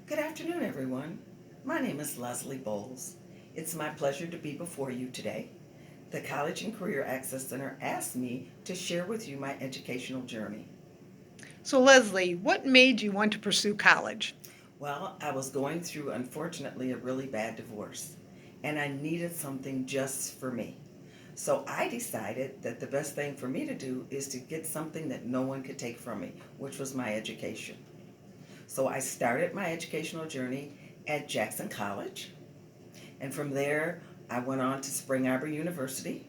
Good afternoon, everyone. My name is Lezlie Bowles. It's my pleasure to be before you today. The College and Career Access Center asked me to share with you my educational journey. So, Leslie, what made you want to pursue college? Well, I was going through, unfortunately, a really bad divorce, and I needed something just for me. So I decided that the best thing for me to do is to get something that no one could take from me, which was my education. So I started my educational journey at Jackson College. And from there, I went on to Spring Arbor University.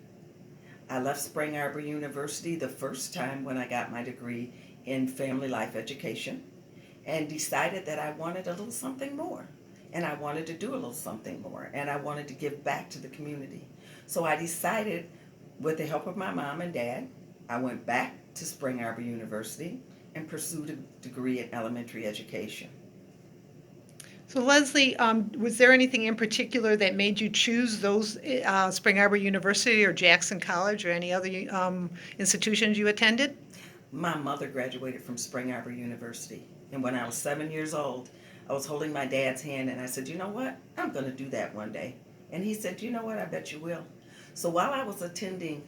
I left Spring Arbor University the first time when I got my degree in family life education and decided that I wanted a little something more. And I wanted to do a little something more. And I wanted to give back to the community. So I decided, with the help of my mom and dad, I went back to Spring Arbor University and pursued a degree in elementary education. So, Leslie, was there anything in particular that made you choose those Spring Arbor University or Jackson College or any other institutions you attended? My mother graduated from Spring Arbor University. And when I was 7 years old, I was holding my dad's hand and I said, you know what? I'm going to do that one day. And he said, you know what? I bet you will. So while I was attending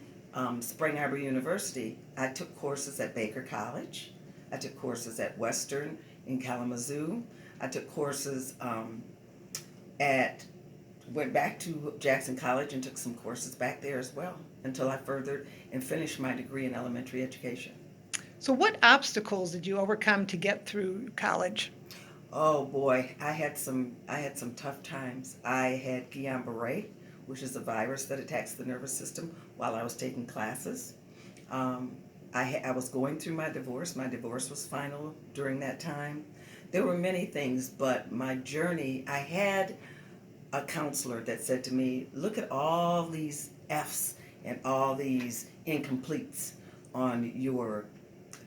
Spring Arbor University, I took courses at Baker College. I took courses at Western in Kalamazoo. I took courses at, went back to Jackson College and took some courses back there as well until I furthered and finished my degree in elementary education. So, what obstacles did you overcome to get through college? Oh boy, I had some tough times. I had Guillain-Barré, which is a virus that attacks the nervous system while I was taking classes. Um, I was going through my divorce. My divorce was final during that time. There were many things, but my journey, I had a counselor that said to me, look at all these F's and all these incompletes on your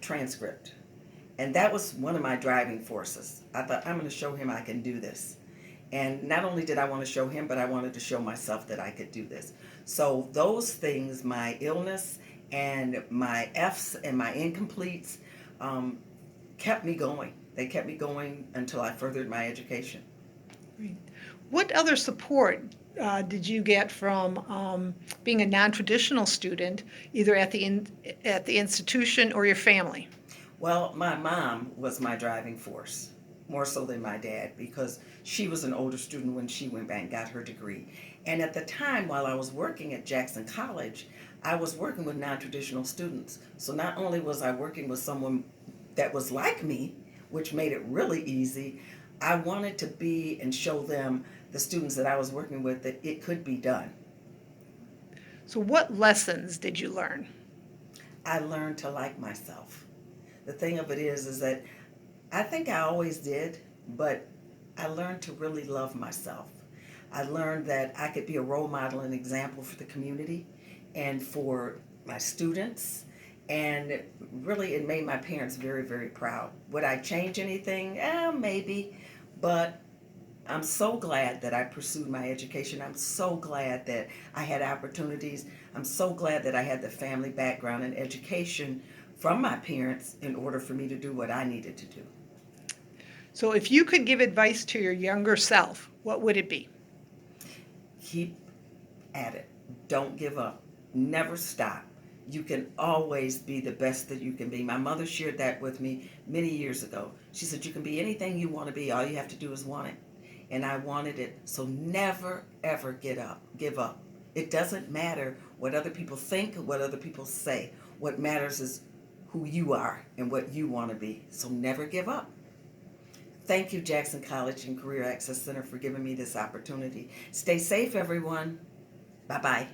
transcript. And that was one of my driving forces. I thought, I'm going to show him I can do this. And not only did I want to show him, but I wanted to show myself that I could do this. So those things, my illness and my F's and my incompletes, um, kept me going. They kept me going until I furthered my education. Right. What other support did you get from being a non-traditional student, either at the institution or your family? Well, my mom was my driving force, more so than my dad, because she was an older student when she went back and got her degree. And at the time, while I was working at Jackson College, I was working with non traditional students. So not only was I working with someone that was like me, which made it really easy, I wanted to be and show them, the students that I was working with, that it could be done. So, what lessons did you learn? I learned to like myself. The thing of it is that I think I always did, but I learned to really love myself. I learned that I could be a role model and example for the community and for my students. And really, it made my parents very, very proud. Would I change anything? Maybe. But I'm so glad that I pursued my education. I'm so glad that I had opportunities. I'm so glad that I had the family background and education from my parents in order for me to do what I needed to do. So, if you could give advice to your younger self, what would it be? Keep at it. Don't give up. Never stop. You can always be the best that you can be. My mother shared that with me many years ago. She said, you can be anything you want to be. All you have to do is want it. And I wanted it. So never, ever give up. It doesn't matter what other people think, what other people say. What matters is who you are and what you want to be. So never give up. Thank you, Jackson College and Career Access Center, for giving me this opportunity. Stay safe, everyone. Bye bye.